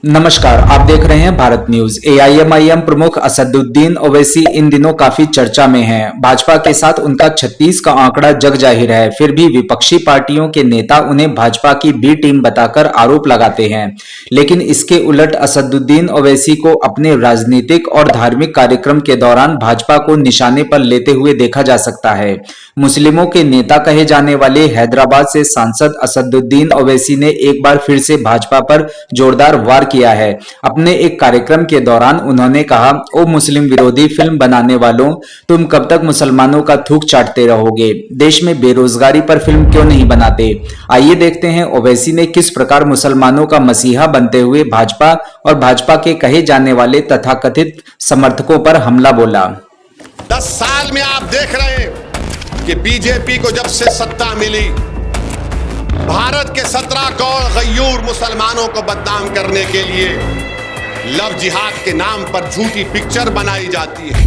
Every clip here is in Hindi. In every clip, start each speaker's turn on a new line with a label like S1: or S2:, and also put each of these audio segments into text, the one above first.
S1: नमस्कार, आप देख रहे हैं भारत न्यूज। एआईएमआईएम प्रमुख असदुद्दीन ओवैसी इन दिनों काफी चर्चा में हैं। भाजपा के साथ उनका 36 का आंकड़ा जग जाहिर है, फिर भी विपक्षी पार्टियों के नेता उन्हें भाजपा की बी टीम बताकर आरोप लगाते हैं। लेकिन इसके उलट असदुद्दीन ओवैसी को अपने राजनीतिक और धार्मिक कार्यक्रम के दौरान भाजपा को निशाने पर लेते हुए देखा जा सकता है। मुस्लिमों के नेता कहे जाने वाले हैदराबाद से सांसद असदुद्दीन ओवैसी ने एक बार फिर से भाजपा पर जोरदार वार किया है। अपने एक कार्यक्रम के दौरान उन्होंने कहा, ओ मुस्लिम विरोधी फिल्म बनाने वालों, तुम कब तक मुसलमानों का थूक चाटते रहोगे? देश में बेरोजगारी पर फिल्म क्यों नहीं बनाते? आइए देखते हैं ओवैसी ने किस प्रकार मुसलमानों का मसीहा बनते हुए भाजपा और भाजपा के कहे जाने वाले तथाकथित समर्थकों पर हमला बोला।
S2: 10 साल में आप देख रहे हैं कि बीजेपी को जब से सत्ता मिली, भारत के 17 करोड़ गयूर मुसलमानों को बदनाम करने के लिए लव जिहाद के नाम पर झूठी पिक्चर बनाई जाती है।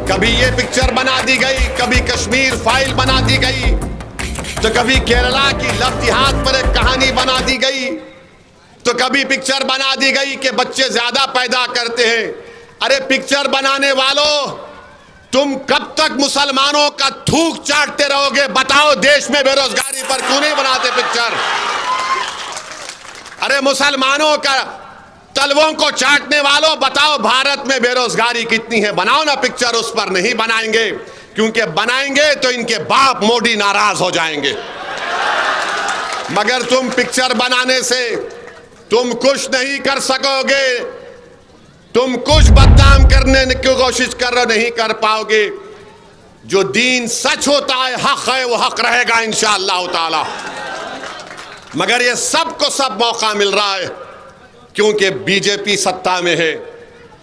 S2: कभी ये पिक्चर बना दी गई, कभी कश्मीर फाइल बना दी गई, तो कभी केरला की लव जिहाद पर एक कहानी बना दी गई, तो कभी पिक्चर बना दी गई कि बच्चे ज्यादा पैदा करते हैं। अरे पिक्चर बनाने वालों, तुम कब तक मुसलमानों का थूक चाटते रहोगे? बताओ, देश में बेरोजगारी पर क्यों नहीं बनाते पिक्चर? अरे मुसलमानों का तलवों को चाटने वालों, बताओ भारत में बेरोजगारी कितनी है? बनाओ ना पिक्चर। उस पर नहीं बनाएंगे, क्योंकि बनाएंगे तो इनके बाप मोदी नाराज हो जाएंगे। मगर तुम पिक्चर बनाने से तुम कुछ नहीं कर सकोगे। तुम कुछ बदनाम करने की कोशिश कर रहे, नहीं कर पाओगे। जो दीन सच होता है, हक है, वो हक रहेगा इंशाअल्लाह ताला। मगर ये सबको सब मौका मिल रहा है क्योंकि बीजेपी सत्ता में है।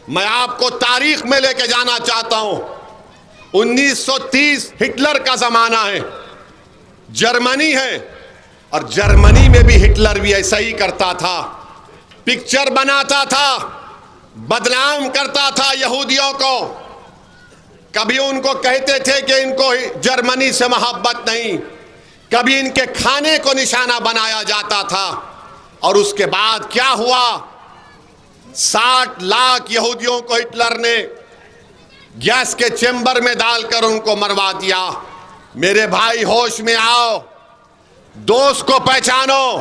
S2: मैं आपको तारीख में लेके जाना चाहता हूं। 1930 हिटलर का जमाना है, जर्मनी है, और जर्मनी में भी हिटलर भी ऐसा ही करता था। पिक्चर बनाता था, बदनाम करता था यहूदियों को। कभी उनको कहते थे कि इनको जर्मनी से मोहब्बत नहीं, कभी इनके खाने को निशाना बनाया जाता था। और उसके बाद क्या हुआ? 60 लाख यहूदियों को हिटलर ने गैस के चेंबर में डालकर उनको मरवा दिया। मेरे भाई, होश में आओ, दोस्त को पहचानो।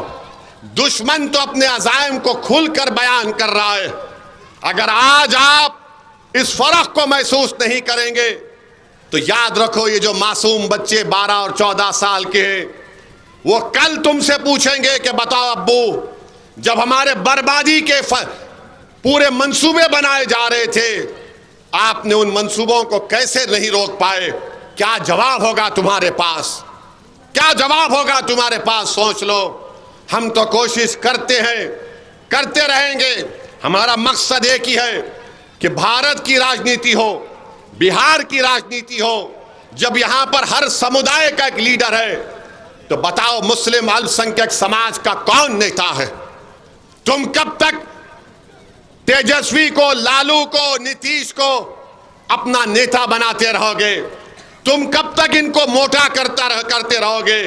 S2: दुश्मन तो अपने अज़ाइम को खुलकर बयान कर रहा है। अगर आज आप इस फर्क को महसूस नहीं करेंगे तो याद रखो, ये जो मासूम बच्चे 12 और 14 साल के हैं, वो कल तुमसे पूछेंगे कि बताओ अब्बू, जब हमारे बर्बादी के पूरे मंसूबे बनाए जा रहे थे, आपने उन मंसूबों को कैसे नहीं रोक पाए? क्या जवाब होगा तुम्हारे पास? क्या जवाब होगा तुम्हारे पास? सोच लो। हम तो कोशिश करते हैं, करते रहेंगे। हमारा मकसद एक ही है कि भारत की राजनीति हो, बिहार की राजनीति हो। जब यहां पर हर समुदाय का एक लीडर है, तो बताओ मुस्लिम अल्पसंख्यक समाज का कौन नेता है? तुम कब तक तेजस्वी को, लालू को, नीतीश को अपना नेता बनाते रहोगे? तुम कब तक इनको मोटा करते रहोगे?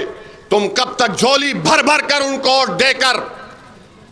S2: तुम कब तक झोली भर भर कर उनको वोट देकर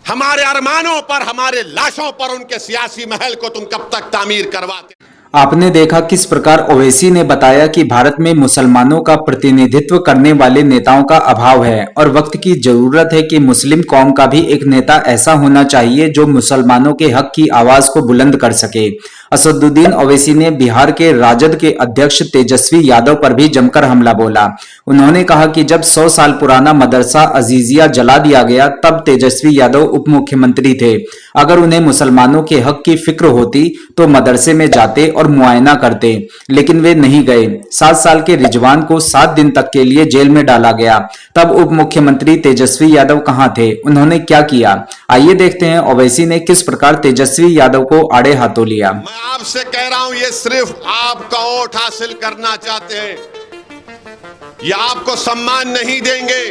S2: हमारे अरमानों पर, हमारे लाशों पर उनके सियासी महल को तुम कब तक तामीर करवाते?
S1: आपने देखा किस प्रकार ओवैसी ने बताया कि भारत में मुसलमानों का प्रतिनिधित्व करने वाले नेताओं का अभाव है और वक्त की जरूरत है कि मुस्लिम कौम का भी एक नेता ऐसा होना चाहिए जो मुसलमानों के हक की आवाज को बुलंद कर सके। असदुद्दीन ओवैसी ने बिहार के राजद के अध्यक्ष तेजस्वी यादव पर भी जमकर हमला बोला। उन्होंने कहा कि जब 100 साल पुराना मदरसा अजीजिया जला दिया गया, तब तेजस्वी यादव उप मुख्यमंत्री थे। अगर उन्हें मुसलमानों के हक की फिक्र होती तो मदरसे में जाते और मुआयना करते, लेकिन वे नहीं गए। 7 साल के रिजवान को 7 दिन तक के लिए जेल में डाला गया। तब उप मुख्यमंत्री तेजस्वी यादव कहां थे? उन्होंने क्या किया? आइए देखते हैं ओवैसी ने किस प्रकार तेजस्वी यादव को आड़े हाथों लिया।
S2: मैं आपसे कह रहा हूं, ये सिर्फ आपका वोट हासिल करना चाहते हैं। ये आपको सम्मान नहीं देंगे,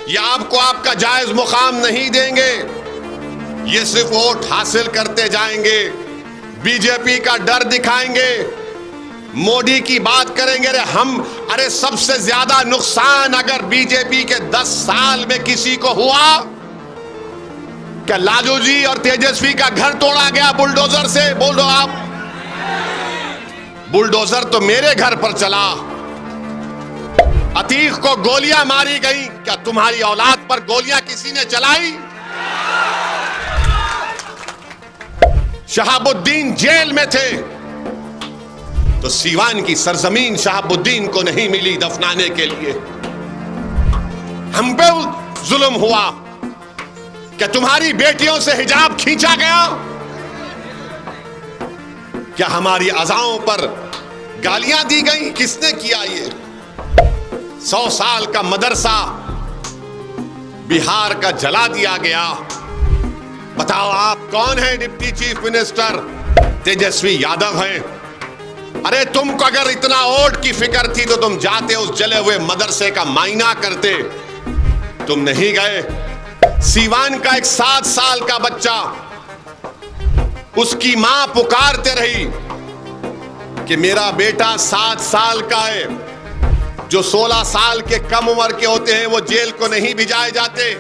S2: ये आपको आपका जायज मुकाम नहीं देंगे। ये सिर्फ वोट हासिल करते जाएंगे, बीजेपी का डर दिखाएंगे, मोदी की बात करेंगे। अरे सबसे ज्यादा नुकसान अगर बीजेपी के 10 साल में किसी को हुआ क्या लालू जी और तेजस्वी का घर तोड़ा गया बुलडोजर से? बोलो आप। बुलडोजर तो मेरे घर पर चला। अतीक को गोलियां मारी गई, क्या तुम्हारी औलाद पर गोलियां किसी ने चलाई? शहाबुद्दीन जेल में थे तो सीवान की सरजमीन शहाबुद्दीन को नहीं मिली दफनाने के लिए। हम पे जुल्म हुआ। क्या तुम्हारी बेटियों से हिजाब खींचा गया? क्या हमारी अज़ाओं पर गालियां दी गई? किसने किया ये? 100 साल का मदरसा बिहार का जला दिया गया। बताओ आप कौन है deputy chief minister? Tejashwi Yadav हैं। अरे तुमको अगर इतना वोट की फिक्र थी तो तुम जाते उस जले हुए मदरसे का मायना करते। तुम नहीं गए। सीवान का एक 7 साल का बच्चा, उसकी मां पुकारते रही कि मेरा बेटा 7 साल का है। जो 16 साल के कम उम्र के होते हैं वो जेल को नहीं भिजाए जाते।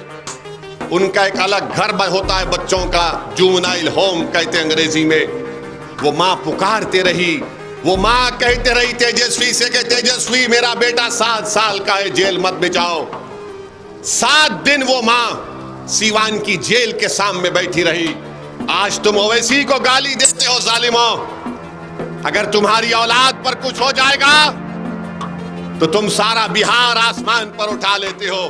S2: उनका एक अलग घर होता है बच्चों का, जुवेनाइल होम कहते हैं अंग्रेजी में। वो मां पुकारते रही। वो मां कहते रही तेजस्वी से कि तेजस्वी मेरा बेटा 7 साल का है, जेल मत भिजाओ। 7 दिन वो मां सीवान की जेल के सामने बैठी रही। आज तुम ओवैसी को गाली देते हो जालिमों। अगर तुम्हारी औलाद पर कुछ हो जाएगा तो तुम सारा बिहार आसमान पर उठा लेते हो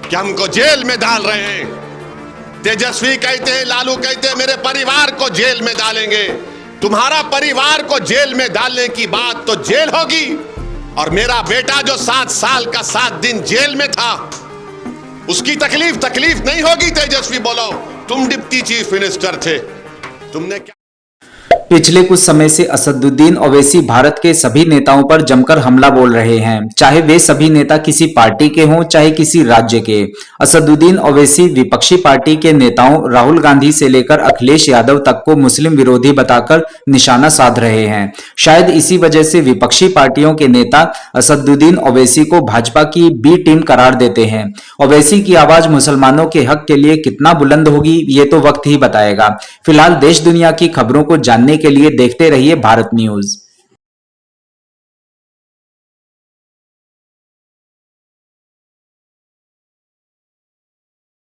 S2: कि हमको जेल में डाल रहे हैं। तेजस्वी कहते हैं, लालू कहते हैं मेरे परिवार को जेल में डालेंगे। तुम्हारा परिवार को जेल में डालने की बात तो जेल होगी, और मेरा बेटा जो 7 साल का 7 दिन जेल में था उसकी तकलीफ नहीं होगी? तेजस्वी बोलो, तुम डिप्टी चीफ मिनिस्टर थे, तुमने क्या?
S1: पिछले कुछ समय से असदुद्दीन ओवैसी भारत के सभी नेताओं पर जमकर हमला बोल रहे हैं, चाहे वे सभी नेता किसी पार्टी के हों चाहे किसी राज्य के। असदुद्दीन ओवैसी विपक्षी पार्टी के नेताओं राहुल गांधी से लेकर अखिलेश यादव तक को मुस्लिम विरोधी बताकर निशाना साध रहे हैं। शायद इसी वजह से विपक्षी पार्टियों के नेता असदुद्दीन ओवैसी को भाजपा की बी टीम करार देते हैं। ओवैसी की आवाज मुसलमानों के हक के लिए कितना बुलंद होगी ये तो वक्त ही बताएगा। फिलहाल देश दुनिया की खबरों को जानने के लिए देखते रहिए भारत न्यूज।